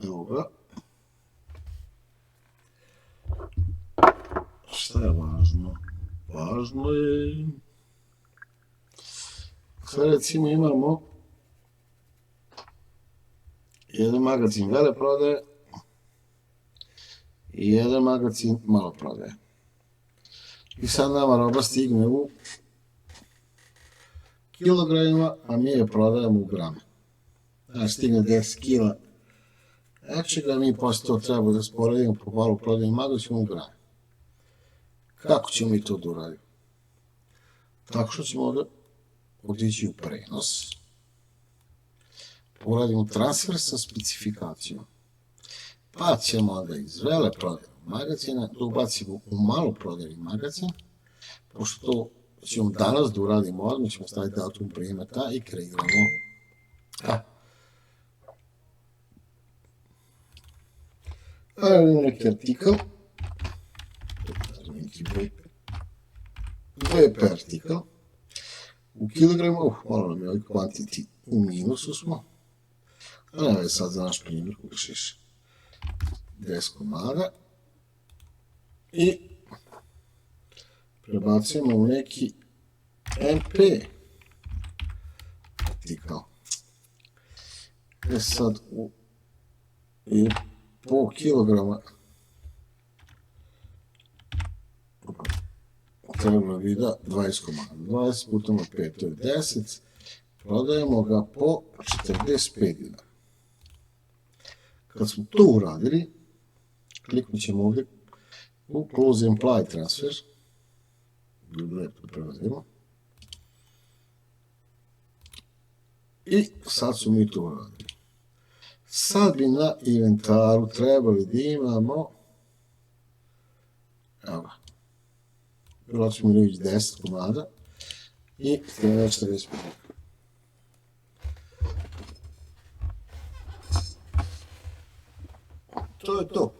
Druga. Šta je važno? Važno je... Sad recimo imamo jedan magazin veleprodaje i jedan magazin maloprodaje. I sad nama roba stigne u kilogramima, a mi je prodajemo u grame. Znači stigne 10 kila nečega, mi posle to treba da sporedimo po maloprodajnim magazinu u grame. Kako ćemo mi to da uradimo? Tako što ćemo da otići u prenos, uradimo transfer sa specifikacijom, pa ćemo onda iz veleprodajnog magazina da ubacimo u maloprodajni magazin, pošto to ćemo danas da uradimo odmah, ćemo staviti datum primeta i kreiramo neki artikl, neki VP artikl, u kilograma, malo nam je ovaj quantity u minusu smo, a ne je sad za naš primjer, upišeš 10 komada i prebacujemo u neki MP artikl. Sad po kilograma trebalo bi da 20 komada, 20 puta 5, to je 10, prodajemo ga po 45 dinara. Kad smo to uradili, kliknut ćemo ovdje u Close Imply Transfer, lepo prelazimo, i sad su mi to uradili. Sad bi na inventaru trebali da imamo, evo ga, bilo ćemo reći 10 komada i 45. To je to.